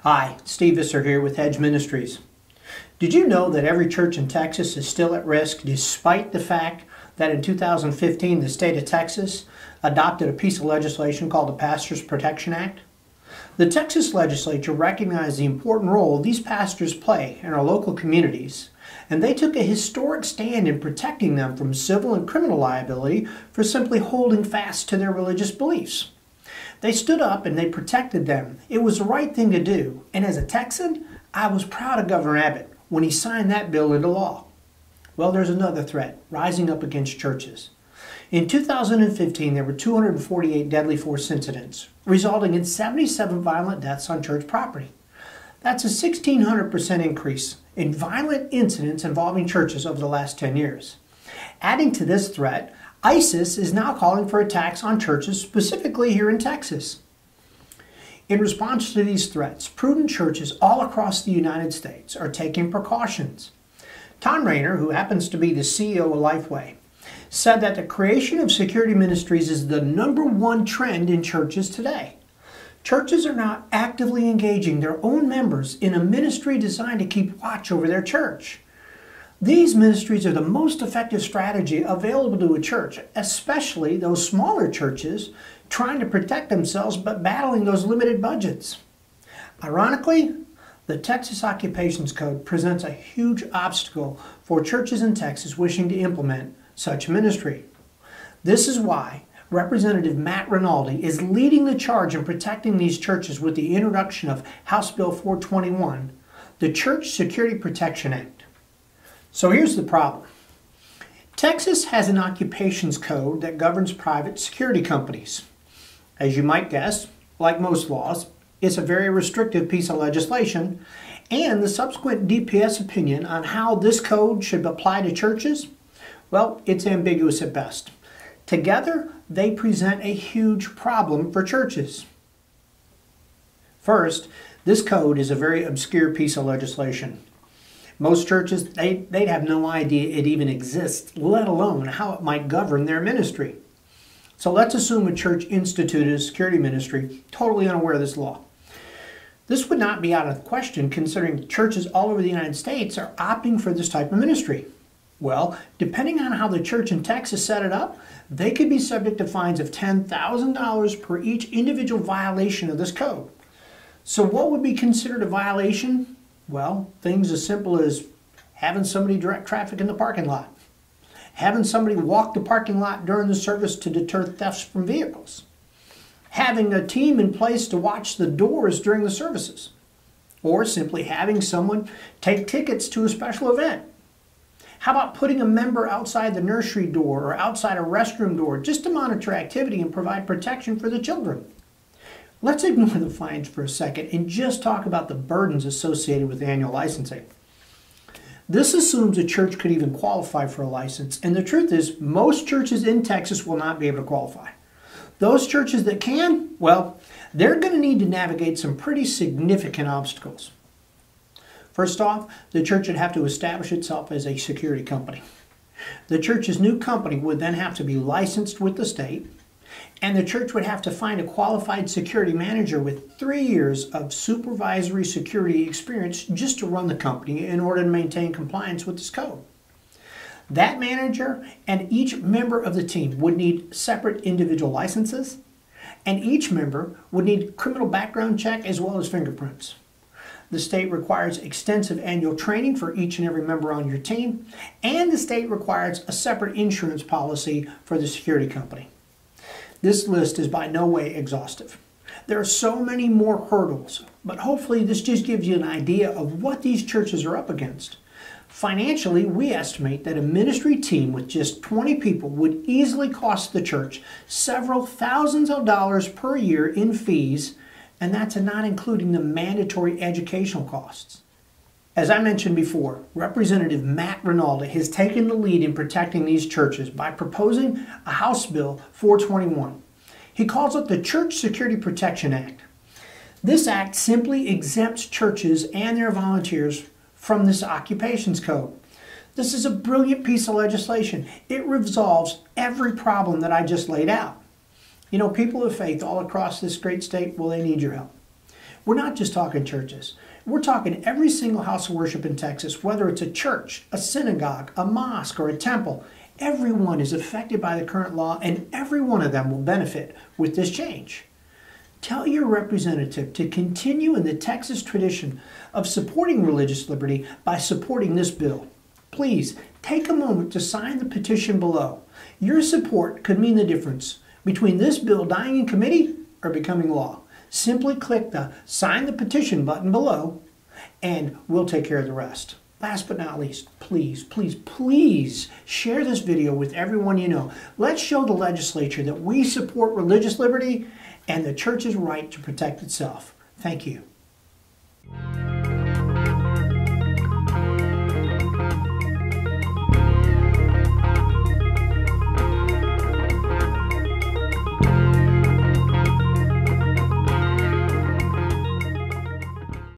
Hi, Steve Visser here with Ministries. Did you know that every church in Texas is still at risk despite the fact that in 2015 the state of Texas adopted a piece of legislation called the Pastors Protection Act? The Texas legislature recognized the important role these pastors play in our local communities, and they took a historic stand in protecting them from civil and criminal liability for simply holding fast to their religious beliefs. They stood up and they protected them. It was the right thing to do, and as a Texan, I was proud of Governor Abbott when he signed that bill into law. Well, there's another threat rising up against churches. In 2015, there were 248 deadly force incidents, resulting in 77 violent deaths on church property. That's a 1,600% increase in violent incidents involving churches over the last 10 years. Adding to this threat, ISIS is now calling for attacks on churches, specifically here in Texas. In response to these threats, prudent churches all across the United States are taking precautions. Tom Rayner, who happens to be the CEO of Lifeway, said that the creation of security ministries is the #1 trend in churches today. Churches are now actively engaging their own members in a ministry designed to keep watch over their church. These ministries are the most effective strategy available to a church, especially those smaller churches trying to protect themselves but battling those limited budgets. Ironically, the Texas Occupations Code presents a huge obstacle for churches in Texas wishing to implement such ministry. This is why Representative Matt Rinaldi is leading the charge in protecting these churches with the introduction of House Bill 421, the Church Security Protection Act. So here's the problem. Texas has an occupations code that governs private security companies. As you might guess, like most laws, it's a very restrictive piece of legislation, and the subsequent DPS opinion on how this code should apply to churches, well, it's ambiguous at best. Together, they present a huge problem for churches. First, this code is a very obscure piece of legislation. Most churches, they'd have no idea it even exists, let alone how it might govern their ministry. So let's assume a church instituted a security ministry totally unaware of this law. This would not be out of the question considering churches all over the United States are opting for this type of ministry. Well, depending on how the church in Texas set it up, they could be subject to fines of $10,000 per each individual violation of this code. So what would be considered a violation? Well, things as simple as having somebody direct traffic in the parking lot, having somebody walk the parking lot during the service to deter thefts from vehicles, having a team in place to watch the doors during the services, or simply having someone take tickets to a special event. How about putting a member outside the nursery door or outside a restroom door just to monitor activity and provide protection for the children? Let's ignore the fines for a second and just talk about the burdens associated with annual licensing. This assumes a church could even qualify for a license, and the truth is most churches in Texas will not be able to qualify. Those churches that can, well, they're going to need to navigate some pretty significant obstacles. First off, the church would have to establish itself as a security company. The church's new company would then have to be licensed with the state, and the church would have to find a qualified security manager with 3 years of supervisory security experience just to run the company in order to maintain compliance with this code. That manager and each member of the team would need separate individual licenses, and each member would need criminal background check as well as fingerprints. The state requires extensive annual training for each and every member on your team, and the state requires a separate insurance policy for the security company. This list is by no way exhaustive. There are so many more hurdles, but hopefully this just gives you an idea of what these churches are up against. Financially, we estimate that a ministry team with just 20 people would easily cost the church several thousands of dollars per year in fees, and that's not including the mandatory educational costs. As I mentioned before, Representative Matt Rinaldi has taken the lead in protecting these churches by proposing a House Bill 421. He calls it the Church Security Protection Act. This act simply exempts churches and their volunteers from this occupations code. This is a brilliant piece of legislation. It resolves every problem that I just laid out. You know, people of faith all across this great state, well, they need your help. We're not just talking churches. We're talking every single house of worship in Texas, whether it's a church, a synagogue, a mosque, or a temple. Everyone is affected by the current law, and every one of them will benefit with this change. Tell your representative to continue in the Texas tradition of supporting religious liberty by supporting this bill. Please take a moment to sign the petition below. Your support could mean the difference between this bill dying in committee or becoming law. Simply click the sign the petition button below and we'll take care of the rest. Last but not least, please, please, please share this video with everyone you know. Let's show the legislature that we support religious liberty and the church's right to protect itself. Thank you.